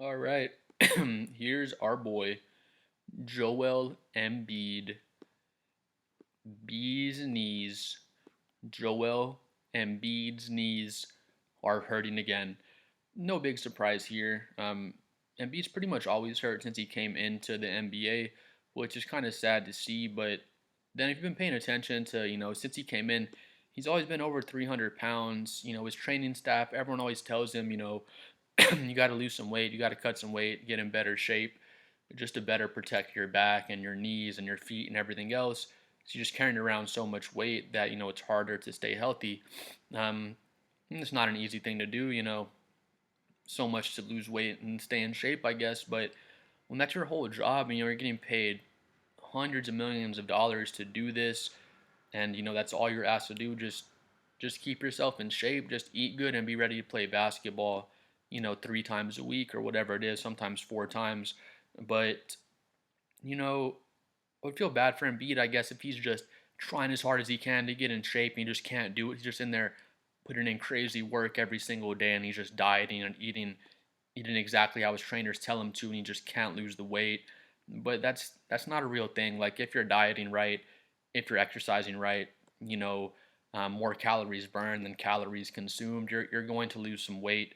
All right, here's our boy Joel Embiid. B's knees. Joel Embiid's knees are hurting again. No big surprise here. Embiid's pretty much always hurt since he came into the NBA, which is kind of sad to see. But then, if you've been paying attention to, since he came in, he's always been over 300 pounds. His training staff, everyone always tells him, you got to lose some weight, you got to cut some weight, get in better shape, just to better protect your back and your knees and your feet and everything else. So you're just carrying around so much weight that it's harder to stay healthy. It's not an easy thing to do, so much to lose weight and stay in shape, I guess. But when that's your whole job, and you're getting paid hundreds of millions of dollars to do this, and that's all you're asked to do, just keep yourself in shape, just eat good and be ready to play basketball, 3 times a week or whatever it is, sometimes 4 times. But I would feel bad for Embiid, I guess, if he's just trying as hard as he can to get in shape and he just can't do it. He's just in there putting in crazy work every single day, and he's just dieting and eating exactly how his trainers tell him to, and he just can't lose the weight. But that's not a real thing. Like, if you're dieting right, if you're exercising right, more calories burned than calories consumed, you're going to lose some weight.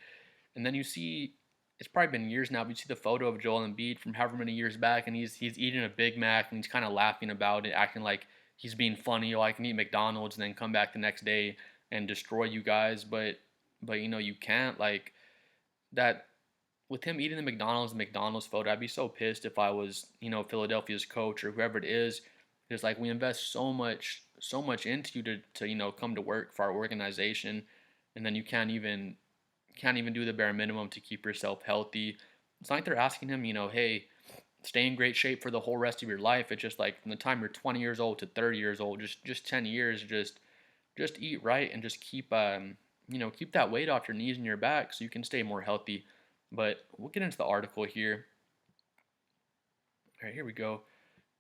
And then you see, it's probably been years now, but you see the photo of Joel Embiid from however many years back, and he's eating a Big Mac and he's kind of laughing about it, acting like he's being funny. Oh, I can eat McDonald's and then come back the next day and destroy you guys. But you can't, like that. With him eating the McDonald's photo, I'd be so pissed if I was, Philadelphia's coach or whoever it is. It's like, we invest so much into you to come to work for our organization, and then you can't even do the bare minimum to keep yourself healthy. It's not like they're asking him, hey, stay in great shape for the whole rest of your life. It's just like, from the time you're 20 years old to 30 years old, just 10 years, just eat right and just keep that weight off your knees and your back so you can stay more healthy. But we'll get into the article here. All right, here we go.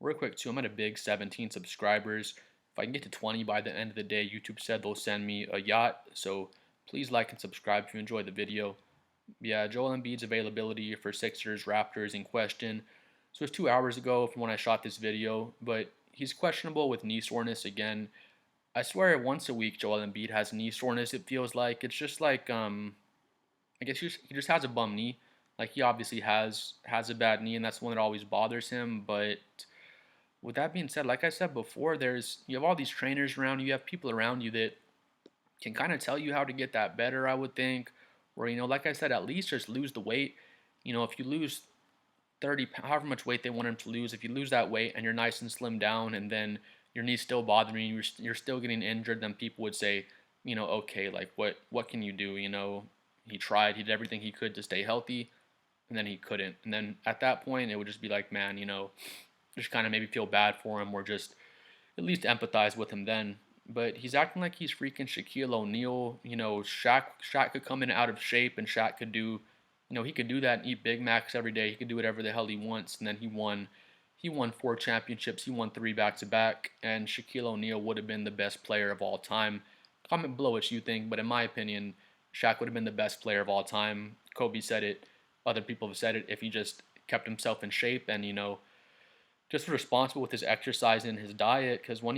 Real quick too, I'm at a big 17 subscribers. If I can get to 20 by the end of the day, YouTube said they'll send me a yacht. So please like and subscribe if you enjoyed the video. Yeah, Joel Embiid's availability for Sixers Raptors in question. So it's 2 hours ago from when I shot this video, but he's questionable with knee soreness again. I swear once a week Joel Embiid has knee soreness, it feels like. It's just like I guess he just has a bum knee. Like, he obviously has a bad knee, and that's one that always bothers him. But with that being said, like I said before, you have all these trainers around you, you have people around you that can kind of tell you how to get that better, I would think. Or, like I said, at least just lose the weight. If you lose 30, however much weight they want him to lose, if you lose that weight and you're nice and slim down, and then your knee's still bothering you, you're still getting injured, then people would say, okay, like, what can you do? He tried, he did everything he could to stay healthy, and then he couldn't. And then at that point, it would just be like, man, just kind of maybe feel bad for him, or just at least empathize with him then. But he's acting like he's freaking Shaquille O'Neal. Shaq could come in out of shape, and Shaq could do, he could do that and eat Big Macs every day. He could do whatever the hell he wants, and then he won 4 championships. He won 3 back-to-back, and Shaquille O'Neal would have been the best player of all time. Comment below what you think, but in my opinion, Shaq would have been the best player of all time. Kobe said it. Other people have said it. If he just kept himself in shape and just responsible with his exercise and his diet, because when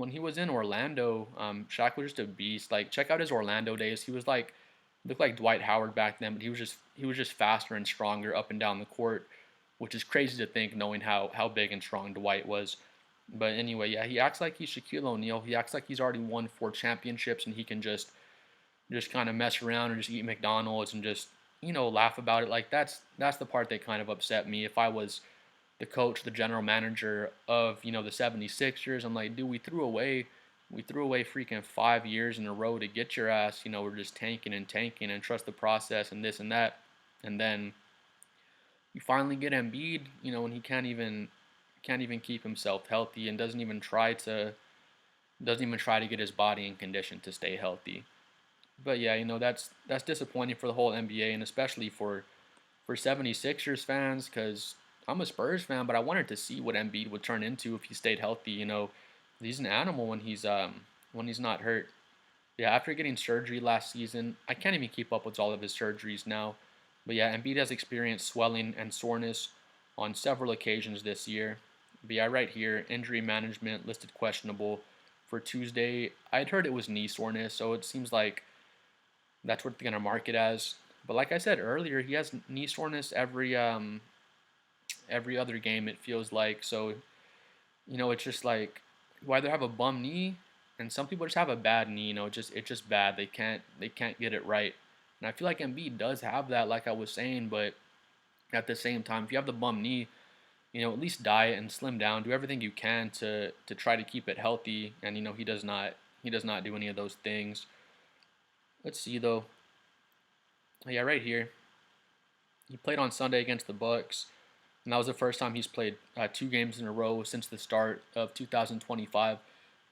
he was in Orlando, Shaq was just a beast. Like, check out his Orlando days. He was like, looked like Dwight Howard back then, but he was just faster and stronger up and down the court, which is crazy to think, knowing how big and strong Dwight was. But anyway, yeah, he acts like he's Shaquille O'Neal. He acts like he's already won 4 championships, and he can just kind of mess around and just eat McDonald's and just laugh about it. Like, that's the part that kind of upset me. If I was the coach, the general manager of the 76ers, I'm like, dude, we threw away freaking 5 years in a row to get your ass. We're just tanking and trust the process and this and that, and then you finally get Embiid, and he can't even keep himself healthy, and doesn't even try to get his body in condition to stay healthy. But yeah, that's disappointing for the whole NBA, and especially for 76ers fans, because I'm a Spurs fan, but I wanted to see what Embiid would turn into if he stayed healthy. He's an animal when he's not hurt. Yeah, after getting surgery last season, I can't even keep up with all of his surgeries now. But yeah, Embiid has experienced swelling and soreness on several occasions this year. But yeah, right here, injury management listed questionable for Tuesday. I'd heard it was knee soreness, so it seems like that's what they're gonna mark it as. But like I said earlier, he has knee soreness every other game. It feels like so. It's just like you either have a bum knee, and some people just have a bad knee. It's just bad. They can't get it right. And I feel like Embiid does have that, like I was saying. But at the same time, if you have the bum knee, at least diet and slim down. Do everything you can to try to keep it healthy. And he does not do any of those things. Let's see though. Yeah, right here. He played on Sunday against the Bucks, and that was the first time he's played 2 games in a row since the start of 2025.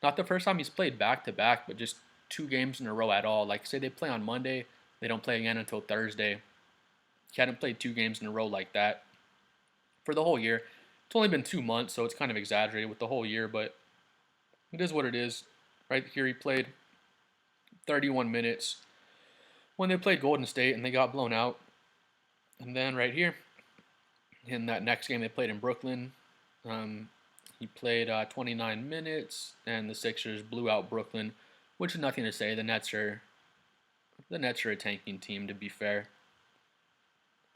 Not the first time he's played back to back, but just 2 games in a row at all. Like say they play on Monday, they don't play again until Thursday. He hadn't played 2 games in a row like that for the whole year. It's only been 2 months, so it's kind of exaggerated with the whole year, but it is what it is. Right here, he played 31 minutes when they played Golden State and they got blown out. And then right here, in that next game they played in Brooklyn, um, he played 29 minutes, and the Sixers blew out Brooklyn, which is nothing to say. The Nets are a tanking team, to be fair.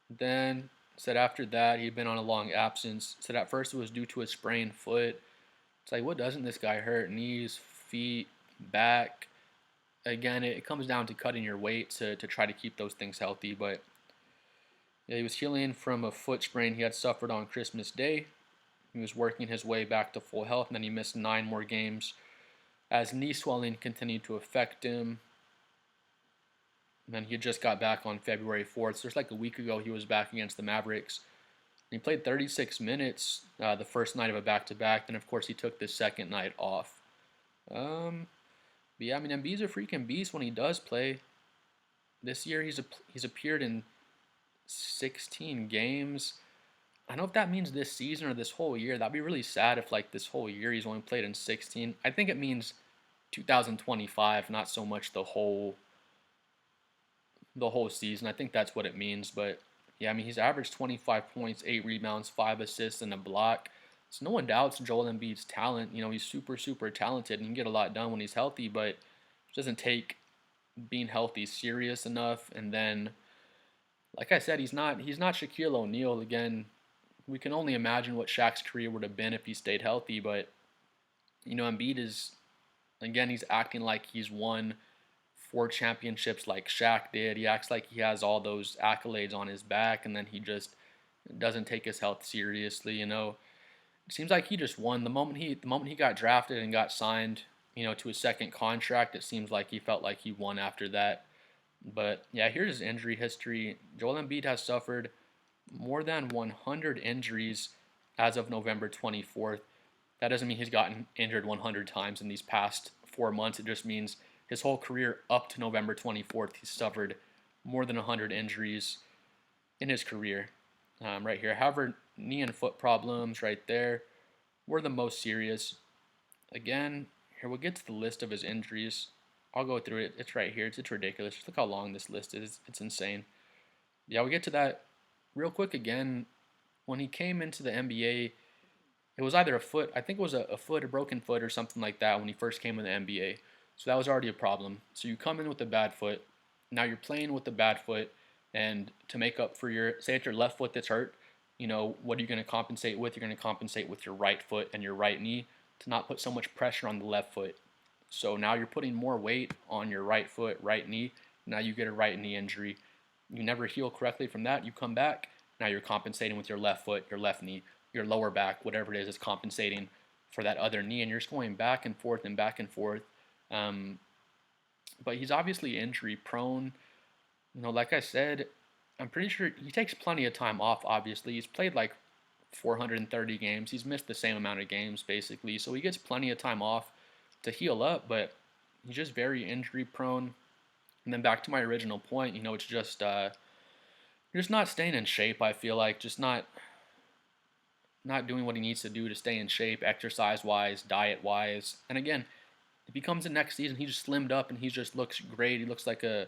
Then said after that he'd been on a long absence. Said at first it was due to a sprained foot. It's like, what doesn't this guy hurt? Knees, feet, back. Again, it comes down to cutting your weight to try to keep those things healthy. But yeah, he was healing from a foot sprain he had suffered on Christmas Day. He was working his way back to full health, and then he missed 9 more games as knee swelling continued to affect him. And then he just got back on February 4th. So just like a week ago, he was back against the Mavericks. He played 36 minutes the first night of a back-to-back. Then, of course, he took the second night off. But yeah, I mean, Embiid's a freaking beast when he does play. This year, he's appeared in 16 games. I don't know if that means this season or this whole year. That'd be really sad if, like, this whole year he's only played in 16. I think it means 2025, not so much the whole season. I think that's what it means. But yeah, I mean, he's averaged 25 points, 8 rebounds, 5 assists, and a block. So no one doubts Joel Embiid's talent. He's super, super talented and he can get a lot done when he's healthy, but it doesn't take being healthy serious enough. And then, like I said, he's not Shaquille O'Neal. Again, we can only imagine what Shaq's career would have been if he stayed healthy. But Embiid is, again, he's acting like he's won 4 championships like Shaq did. He acts like he has all those accolades on his back, and then he just doesn't take his health seriously. It seems like he just won the moment he got drafted and got signed, to his second contract. It seems like he felt like he won after that. But yeah, here's his injury history. Joel Embiid has suffered more than 100 injuries as of November 24th. That doesn't mean he's gotten injured 100 times in these past 4 months. It just means his whole career up to November 24th, he's suffered more than 100 injuries in his career. Right here, however, knee and foot problems right there were the most serious. Again, here we'll get to the list of his injuries. I'll go through it. It's right here. It's ridiculous. Just look how long this list is. It's insane. Yeah, we'll get to that real quick again. When he came into the NBA, it was either a foot, I think it was a foot, a broken foot or something like that when he first came in the NBA. So that was already a problem. So you come in with a bad foot. Now you're playing with the bad foot. And to make up for say it's your left foot that's hurt, what are you going to compensate with? You're going to compensate with your right foot and your right knee to not put so much pressure on the left foot. So now you're putting more weight on your right foot, right knee. Now you get a right knee injury. You never heal correctly from that. You come back. Now you're compensating with your left foot, your left knee, your lower back, whatever it is compensating for that other knee. And you're just going back and forth and back and forth. But he's obviously injury prone. Like I said, I'm pretty sure he takes plenty of time off, obviously. He's played like 430 games. He's missed the same amount of games, basically. So he gets plenty of time off to heal up, but he's just very injury prone. And then back to my original point, it's just you're just not staying in shape, I feel like. Just not doing what he needs to do to stay in shape, exercise-wise, diet-wise. And again, if he comes in next season, he just slimmed up and he just looks great. He looks like a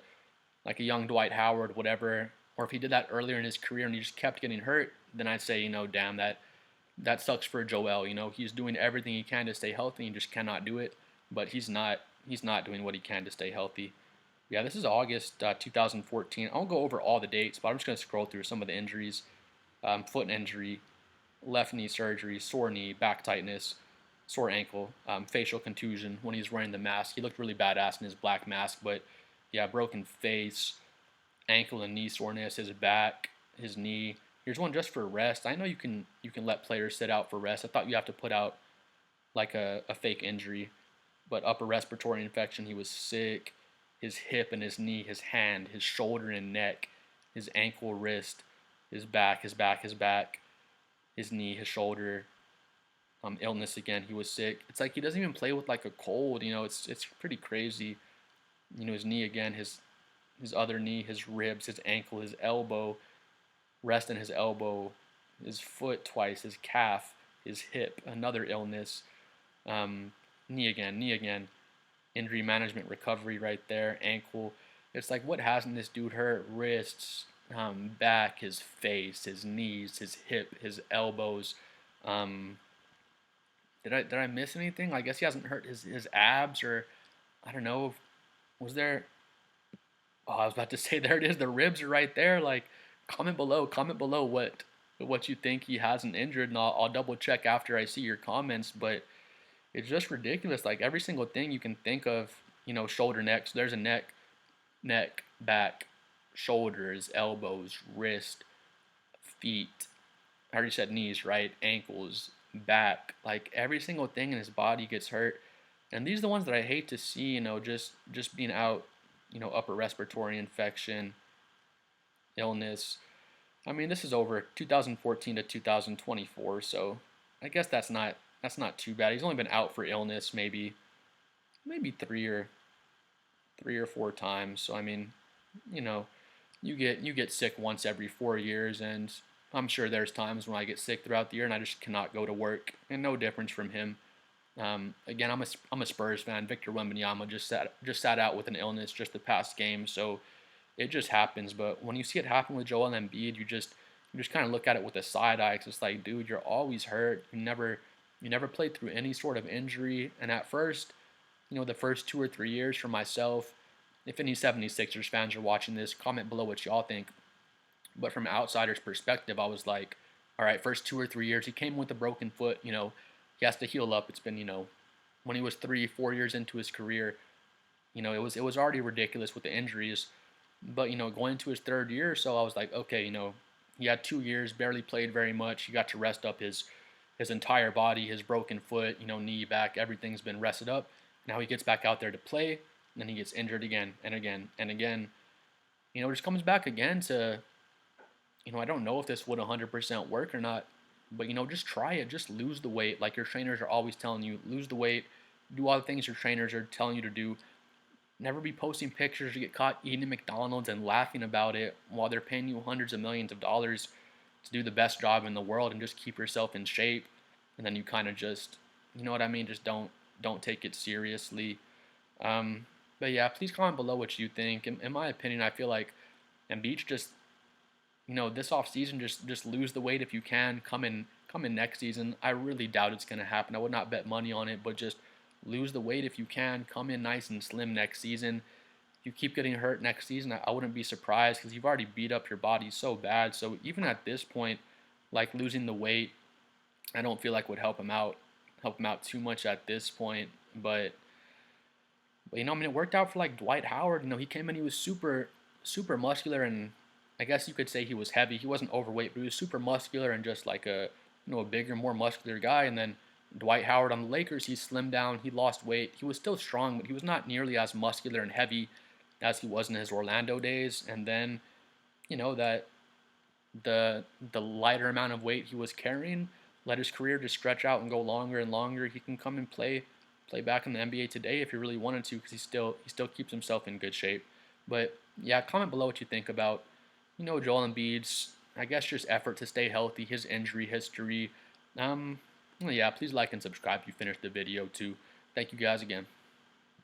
young Dwight Howard, whatever, Or if he did that earlier in his career and he just kept getting hurt, then I'd say, damn, that sucks for Joel. He's doing everything he can to stay healthy and just cannot do it. But he's not doing what he can to stay healthy. Yeah, this is August 2014. I won't go over all the dates, but I'm just going to scroll through some of the injuries. Foot injury, left knee surgery, sore knee, back tightness, sore ankle, facial contusion when he's wearing the mask. He looked really badass in his black mask, but yeah, broken face, ankle and knee soreness, his back, his knee. Here's one just for rest. I know you can let players sit out for rest. I thought you have to put out like a fake injury, but upper respiratory infection. He was sick. His hip and his knee, his hand, his shoulder and neck, his ankle, wrist, his back, his knee, his shoulder. Illness again. He was sick. It's like he doesn't even play with like a cold. It's pretty crazy. His knee again, his other knee, his ribs, his ankle, his elbow, rest in his elbow, his foot twice, his calf, his hip, another illness, knee again, injury management recovery right there, ankle. It's like, what hasn't this dude hurt? Wrists, back, his face, his knees, his hip, his elbows. Did I miss anything? I guess he hasn't hurt his abs, or I don't know. Was there? Oh, I was about to say, there it is. The ribs are right there. Like, comment below what you think he hasn't injured, and I'll double check after I see your comments. But it's just ridiculous. Like every single thing you can think of, shoulder, neck. So there's a neck, back, shoulders, elbows, wrist, feet. I already said knees, right? Ankles, back. Like every single thing in his body gets hurt, and these are the ones that I hate to see. Just being out. Upper respiratory infection, illness. I mean, this is over 2014 to 2024, so I guess that's not too bad. He's only been out for illness maybe three or four times. So I mean, you know, you get sick once every 4 years, and I'm sure there's times when I get sick throughout the year and I just cannot go to work, and no difference from him. Again, I'm a Spurs fan. Victor Wembanyama just sat out with an illness just the past game, so it just happens. But when you see it happen with Joel Embiid, you just kind of look at it with a side eye. 'Cause it's like, dude, you're always hurt. You never played through any sort of injury. And at first, the first 2 or 3 years for myself, if any 76ers fans are watching this, comment below what y'all think. But from an outsider's perspective, I was like, all right, first 2 or 3 years, he came with a broken foot. He has to heal up. It's been, when he was 3, 4 years into his career, it was already ridiculous with the injuries. But going into his third year or so, I was like, okay, he had 2 years, barely played very much. He got to rest up his entire body, his broken foot, knee, back, everything's been rested up. Now he gets back out there to play, and then he gets injured again and again and again. Just comes back again to, I don't know if this would 100% work or not, but just try it. Just lose the weight, like your trainers are always telling you. Lose the weight, do all the things your trainers are telling you to do. Never be posting pictures to get caught eating at McDonald's and laughing about it while they're paying you hundreds of millions of dollars to do the best job in the world, and just keep yourself in shape. And then you kind of just, you know what I mean? Just don't take it seriously. But yeah, please comment below what you think. In my opinion, I feel like Embiid just, this off season, just lose the weight if you can. Come in next season. I really doubt it's gonna happen. I would not bet money on it, but just lose the weight if you can. Come in nice and slim next season. If you keep getting hurt next season, I wouldn't be surprised, because you've already beat up your body so bad. So even at this point, like losing the weight, I don't feel like would help him out too much at this point. But I mean, it worked out for like Dwight Howard. He came in, he was super muscular, and I guess you could say he was heavy. He wasn't overweight, but he was super muscular and just like a bigger, more muscular guy. And then Dwight Howard on the Lakers, he slimmed down, he lost weight. He was still strong, but he was not nearly as muscular and heavy as he was in his Orlando days. And then, that the lighter amount of weight he was carrying let his career just stretch out and go longer and longer. He can come and play back in the NBA today if he really wanted to, because he still keeps himself in good shape. But yeah, comment below what you think about Joel Embiid's, I guess, just effort to stay healthy, his injury history. Well, yeah, please like and subscribe if you finished the video too. Thank you guys again.